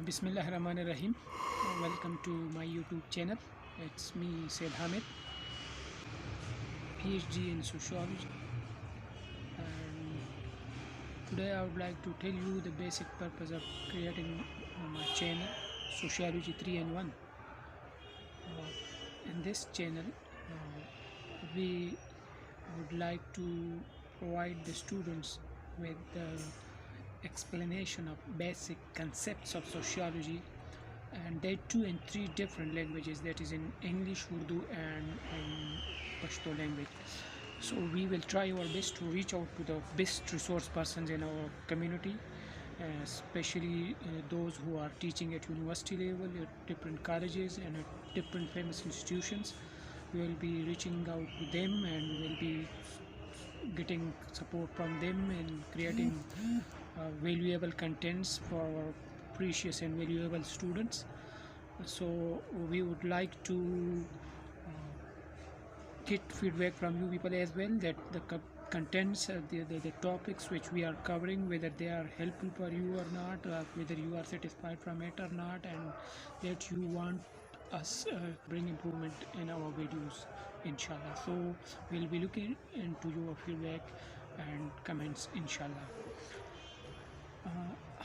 Bismillahirrahmanirrahim. Welcome to my YouTube channel. It's me Said Hamid, PhD in sociology, and today I would like to tell you the basic purpose of creating my channel Sociology 3 in 1. In this channel we would like to provide the students with the explanation of basic concepts of sociology, and that too in 3 different languages, that is in English, Urdu and in Pashto language. So we will try our best to reach out to the best resource persons in our community, especially those who are teaching at university level, at different colleges and at different famous institutions. We will be reaching out to them and we will be getting support from them and creating valuable contents for our precious and valuable students. So we would like to get feedback from you people as well, that the contents, the topics which we are covering, whether they are helpful for you or not, whether you are satisfied from it or not, and that you want us bring improvement in our videos, inshallah. So we'll be looking into your feedback and comments, inshallah.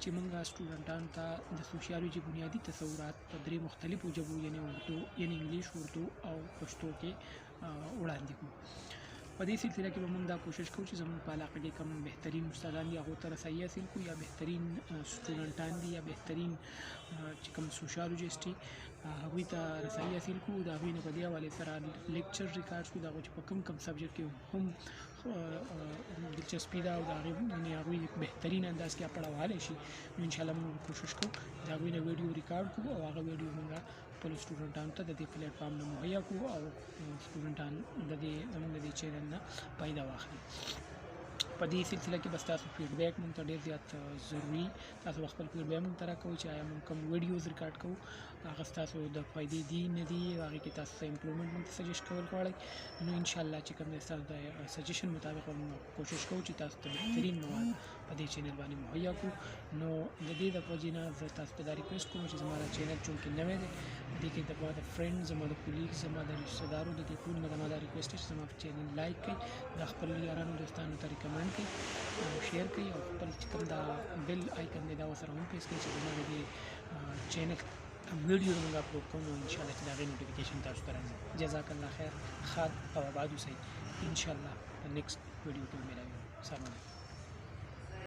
چې موږ سټوډنټانو ته د سوشیالوجي بنیادی تصورات په 3 مختلفو ژبو یعنی اردو یعنی English, Urdu او پښتو کې وړاندې کړو. په دې سلسله کې به موږ دا کوشش کوو چې زموږ په علاقه کې کوم بهترین استادان دي هغو ته رسایي حاصل کړو، یا بهترین سټوډنټان دي یا بهترین چې کوم سوشیالوجسټ دي هغوی ته رسایي حاصل کړو. د هغوی نه په دې حوالې سره لیکچر ریکارډ کړو، د هغوی چې په کوم سبجیکټ کې هم دلچسپي ده او د هغوی بهترین انداز کې پړاوهلی شي، نو انشاءالله موږ کوشش کوو د هغوی نه ویډیو ریکارډ کړو او هغه ویډیو موږ خپلو سټوډنټانو ته د دې پلیټفارم نه مهیا کړو او سټوډنټان زموږ د دې چینل نه فایده واخلي. په دې سلسله کې بس تاسو فیډبیک موږ ته ډېر زیات ضروري. تاسو خپل فیډبیک موږ ته راکوئ چې آیا موږ کوم ویډیوز ریکارډ کوو هغه ستاسو د فایدې دي نه دي، هغې کې تاسو څه امپروومنټ موږ ته سجیسټ کول غواړئ، نو انشاءالله چې کوم دی ستاسو د سجیشن مطابق موږ کوشش کوو چې تاسو ته بهترین مواد په دې چینل باندې مهیا کړو. نو د دې د وجې نه زه تاسو ته دا ریکویسټ کوم چې زما دا چینل چونکې نوی دی، په دې کې زما د فرینډ، زما د کولیګ، زما د رشته دارو، د دې ټولو نه زما دا ریکویسټ دی چې زما چینل لایک کړئ، د خپل یارانو دوستانو ته ریکمنډ کړئ او شیر کړئ او خپل چې کوم دا بیل آیکن دی دا ورسره هم پریس کړئ چې زما د دې چینل ویډیو موږ اپلوډ کوو نو انشاءالله چې د هغې نوټیفیکیشن تاسو ته راځي. جزاک الله خیر، ښاد او آباد اوسئ. انشاءالله د نیکسټ ویډیو کې ملاوي. السلام علیکم.